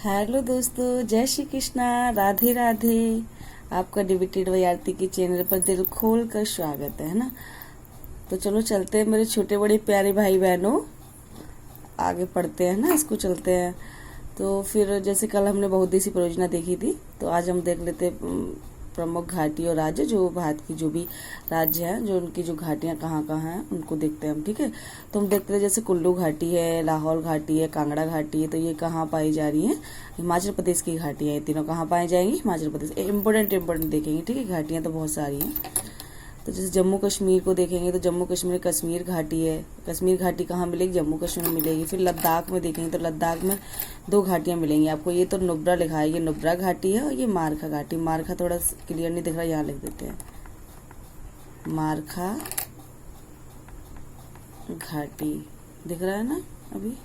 Hello दोस्तों, जय श्री कृष्णा, राधे राधे। आपका डिविटेड वाई आरती की चैनल पर दिल खोल कर स्वागत है ना। तो चलो चलते हैं मेरे छोटे बड़े प्यारे भाई बहनों, आगे पढ़ते हैं ना, इसको चलते हैं। तो फिर जैसे कल हमने बहुउद्देशीय परियोजना देखी थी, तो आज हम देख लेते हैं प्रमुख घाटी और राज्य, जो भारत की जो भी राज्य हैं, जो उनकी जो घाटियां कहाँ कहाँ हैं उनको देखते हैं हम। ठीक है, तो हम देखते हैं जैसे कुल्लू घाटी है, लाहौल घाटी है, कांगड़ा घाटी है। तो ये कहाँ पाई जा रही हैं? हिमाचल प्रदेश की घाटियां। ये तीनों कहाँ पाई जाएंगी? हिमाचल प्रदेश। इंपॉर्टेंट देखेंगे। ठीक है, घाटियां तो बहुत सारी हैं। तो जैसे जम्मू कश्मीर को देखेंगे तो जम्मू कश्मीर कश्मीर घाटी है। कश्मीर घाटी कहाँ मिलेगी? जम्मू कश्मीर में मिलेगी। फिर लद्दाख में देखेंगे तो लद्दाख में दो घाटियां मिलेंगी आपको। ये तो नुब्रा लिखा है, ये नुब्रा घाटी है, और ये मारखा घाटी। मारखा थोड़ा क्लियर नहीं दिख रहा, यहाँ लिख देते हैं मारखा घाटी। दिख रहा है ना अभी?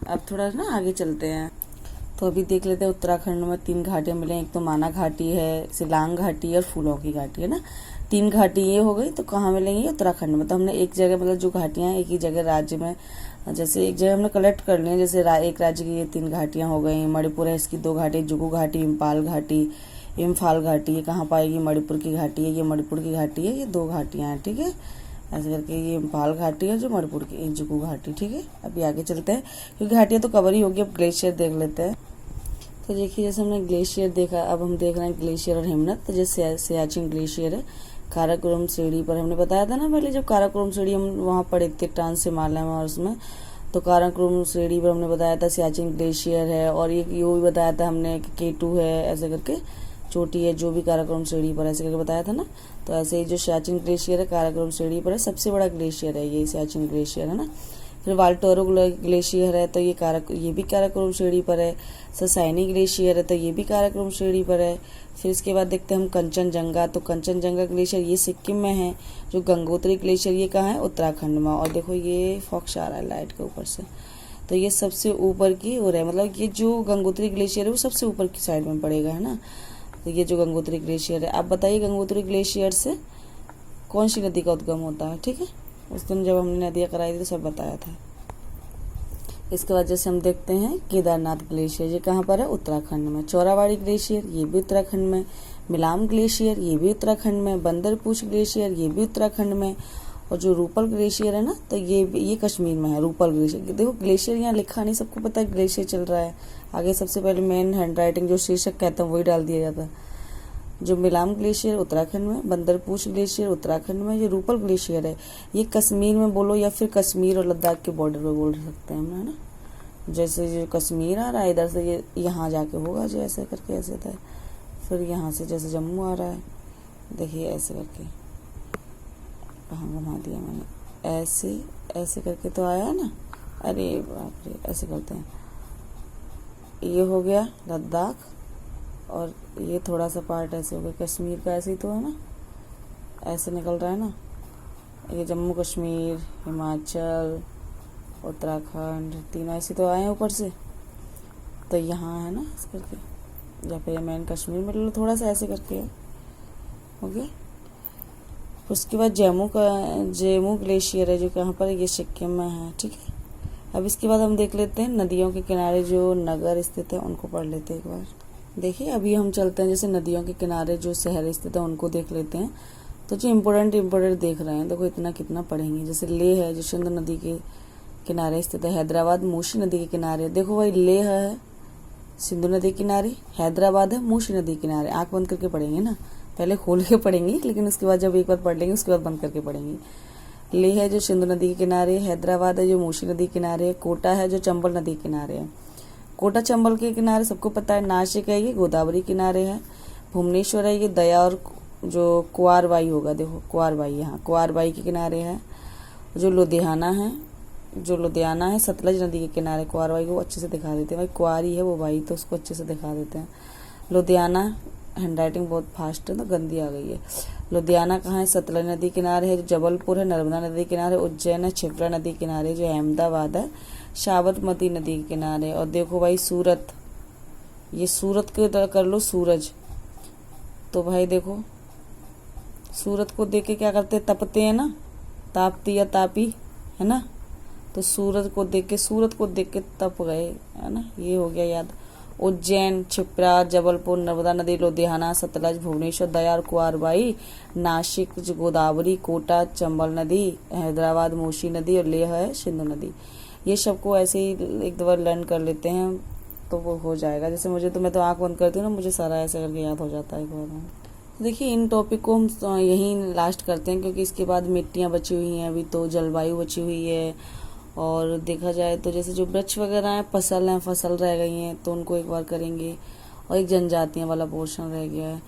अब थोड़ा ना आगे चलते हैं। तो अभी देख लेते हैं उत्तराखंड में तीन घाटियां मिलेंगी। एक तो माना घाटी है, सिलांग घाटी है, और फूलों की घाटी है ना। तीन घाटी ये हो गई। तो कहाँ मिलेंगी? उत्तराखंड में। तो हमने एक जगह, मतलब जो घाटियां एक ही जगह राज्य में, जैसे एक जगह हमने कलेक्ट कर लिया। जैसे एक राज्य की ये तीन घाटियां हो गई। मणिपुर है, इसकी दो घाटी, जुगू घाटी, इम्फाल घाटी। इम्फाल घाटी ये कहाँ पाएगी? मणिपुर की घाटी है, ये मणिपुर की घाटी है। ये दो घाटियां हैं। ठीक है, ऐसे करके ये इम्फाल घाटी है, जो मणिपुर की जुगू घाटी। ठीक है, अभी आगे चलते हैं क्योंकि घाटियां तो कवर ही होगी। अब ग्लेशियर देख लेते हैं। तो देखिए, जैसे हमने ग्लेशियर देखा, अब हम देख रहे हैं ग्लेशियर और हिमनद। तो जैसे सियाचिन ग्लेशियर है, काराकोरम श्रेणी पर। हमने बताया था ना पहले, जब काराकोरम श्रेणी हम वहाँ पढ़े थे ट्रांस हिमालय में, और उसमें तो काराकोरम श्रेणी पर हमने बताया था सियाचिन ग्लेशियर है। और ये भी बताया था हमने कि K2 है, ऐसे करके चोटी है जो भी काराकोरम श्रेणी पर, ऐसे करके बताया था ना। तो ऐसे ही जो सियाचिन ग्लेशियर है काराकोरम श्रेणी पर है, सबसे बड़ा ग्लेशियर है ये सियाचिन ग्लेशियर है ना। फिर वाल्टोरो ग्लेशियर है, तो ये भी काराकोरम श्रेणी पर है। ससाइनी ग्लेशियर है, तो ये भी काराकोरम श्रेणी पर है। फिर इसके बाद देखते हैं हम कंचनजंगा। तो कंचनजंगा ग्लेशियर ये सिक्किम में है। जो गंगोत्री ग्लेशियर ये कहाँ है? उत्तराखंड में। और देखो ये फॉक्स आ रहा है लाइट के ऊपर से, तो ये सबसे ऊपर की ओर है, मतलब ये जो गंगोत्री ग्लेशियर है वो सबसे ऊपर की साइड में पड़ेगा, है ना। तो ये जो गंगोत्री ग्लेशियर है, आप बताइए गंगोत्री ग्लेशियर से कौन सी नदी का उद्गम होता है? ठीक है, उस दिन जब हमने नदियाँ कराई थी तो सब बताया था। इसके बाद जैसे हम देखते हैं केदारनाथ ग्लेशियर, ये कहाँ पर है? उत्तराखंड में। चौराबाड़ी ग्लेशियर ये भी उत्तराखंड में। मिलाम ग्लेशियर ये भी उत्तराखंड में। बंदरपूछ ग्लेशियर ये भी उत्तराखंड में। और जो रूपल ग्लेशियर है ना, तो ये कश्मीर में है। रूपल ग्लेशियर, देखो ग्लेशियर यहाँ लिखा नहीं, सबको पता है ग्लेशियर चल रहा है। आगे सबसे पहले मेन हैंड राइटिंग जो शीर्षक कहते हैं वही डाल दिया जाता है। जो मिलाम ग्लेशियर उत्तराखंड में, बंदरपूछ ग्लेशियर उत्तराखंड में, ये रूपल ग्लेशियर है, ये कश्मीर में बोलो या फिर कश्मीर और लद्दाख के बॉर्डर पे बोल सकते हैं हम, है ना। जैसे जो कश्मीर आ रहा है इधर से, ये यहाँ जाके होगा, जो ऐसे करके ऐसे था। फिर यहाँ से जैसे जम्मू आ रहा है, देखिए ऐसे करके, कहाँ घुमा दिया मैंने, ऐसे ऐसे करके तो आया ना। अरे बाप रे, ऐसे करते हैं। ये हो गया लद्दाख, और ये थोड़ा सा पार्ट ऐसे हो गया कश्मीर का, ऐसे ही तो है ना, ऐसे निकल रहा है ना। ये जम्मू कश्मीर, हिमाचल, उत्तराखंड, तीनों ऐसे तो आए हैं ऊपर से। तो यहाँ है ना इस करके, या फिर मेन कश्मीर में लो, थोड़ा सा ऐसे करके हो गया। उसके बाद जेमू ग्लेशियर है, जो कहाँ पर है? ये सिक्किम में है। ठीक है, अब इसके बाद हम देख लेते हैं नदियों के किनारे जो नगर स्थित है उनको पढ़ लेते हैं एक बार। देखिए, अभी हम चलते हैं, जैसे नदियों के किनारे जो शहर स्थित है उनको देख लेते हैं। तो जो इम्पोर्टेंट देख रहे हैं, देखो इतना कितना पढ़ेंगे। जैसे लेह है, जो सिंधु नदी के किनारे स्थित है। हैदराबाद मूसी नदी के किनारे, देखो भाई लेह है सिंधु नदी किनारे, हैदराबाद है मूसी नदी किनारे। आंख बंद करके पढ़ेंगे ना, पहले खोल के पढ़ेंगे, लेकिन उसके बाद जब एक बार पढ़ लेंगे उसके बाद बंद करके पढ़ेंगे। लेह है जो सिंधु नदी के किनारे, हैदराबाद है जो मूसी नदी के किनारे, कोटा है जो चंबल नदी के किनारे है। कोटा चंबल के किनारे सबको पता है। नासिक है ये गोदावरी किनारे है। भुवनेश्वर है ये दया और जो कुआरबाई होगा, देखो कुआरबाई, यहाँ कुआरबाई के किनारे है। जो लुधियाना है सतलज नदी के किनारे। कुआरबाई को अच्छे से दिखा देते हैं भाई, कुआरी है वो बाई, तो उसको अच्छे से दिखा देते हैं। लुधियाना, हैंड राइटिंग बहुत फास्ट है तो गंदी आ गई है। लुधियाना कहाँ है? सतलज नदी किनारे है। जो जबलपुर है नर्मदा नदी किनारे। उज्जैन है क्षिप्रा नदी किनारे। जो अहमदाबाद है साबरमती नदी के किनारे। और देखो भाई सूरत, ये सूरत के कर लो सूरज, तो भाई देखो सूरत को देख के क्या करते हैं? तपते हैं ना, तापती या तापी, है ना। तो सूरत को देख के तप गए, है ना, ये हो गया याद। उज्जैन, क्षिप्रा, जबलपुर, नर्मदा नदी, लुधियाना, सतलज, भुवनेश्वर, दयार, कुआरबाई, नासिक, गोदावरी, कोटा, चंबल नदी, हैदराबाद, मूसी नदी, और लेह है सिंधु नदी। ये सबको ऐसे ही एक दो बार लर्न कर लेते हैं तो वो हो जाएगा। जैसे मुझे तो, मैं तो आंख बंद करती हूँ ना, मुझे सारा ऐसे करके याद हो जाता है एक बार में। देखिए इन टॉपिक को हम यहीं लास्ट करते हैं, क्योंकि इसके बाद मिट्टियाँ बची हुई हैं, अभी तो जलवायु बची हुई है, और देखा जाए तो जैसे जो वृक्ष वगैरह हैं, फसल रह गई हैं, तो उनको एक बार करेंगे, और एक जनजातियाँ वाला पोर्शन रह गया है।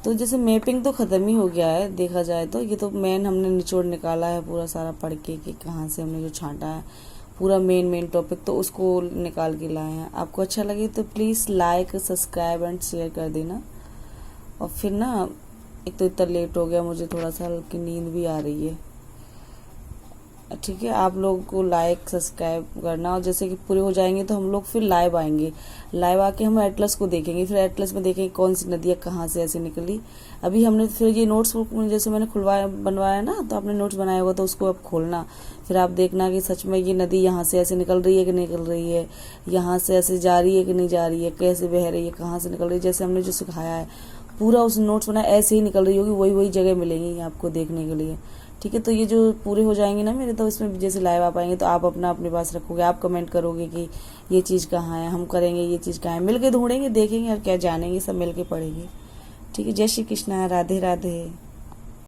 तो जैसे मैपिंग तो ख़त्म ही हो गया है देखा जाए तो, ये तो मेन हमने निचोड़ निकाला है पूरा सारा पढ़ के कि कहाँ से हमने जो छांटा है पूरा मेन टॉपिक, तो उसको निकाल के लाए हैं। आपको अच्छा लगे तो please like, subscribe and share कर देना। और फिर ना, एक तो इतना लेट हो गया, मुझे थोड़ा सा हल्की नींद भी आ रही है, ठीक है। आप लोगों को लाइक सब्सक्राइब करना, और जैसे कि पूरे हो जाएंगे तो हम लोग फिर लाइव आएंगे, लाइव आके हम एटलस को देखेंगे, फिर एटलस में देखेंगे कौन सी नदियाँ कहाँ से ऐसे निकली। अभी हमने फिर ये नोट्स बुक में जैसे मैंने बनवाया ना, तो आपने नोट्स बनाया होगा, तो उसको आप खोलना, फिर आप देखना कि सच में ये नदी यहाँ से ऐसे निकल रही है कि नहीं निकल रही है, यहाँ से ऐसे जा रही है कि नहीं जा रही है, कैसे बह रही है, कहाँ से निकल रही है। जैसे हमने जो सिखाया है पूरा उस नोट्स बनाया, ऐसे ही निकल रही होगी, वही जगह मिलेंगी आपको देखने के लिए, ठीक है। तो ये जो पूरे हो जाएंगे ना मेरे, तो इसमें जैसे लाइव आ पाएंगे तो आप अपने पास रखोगे, आप कमेंट करोगे कि ये चीज़ कहाँ है, हम करेंगे, ये चीज़ कहाँ है, मिलके ढूंढेंगे, देखेंगे और क्या जानेंगे, सब मिलके पढ़ेंगे, ठीक है। जय श्री कृष्णा, राधे राधे।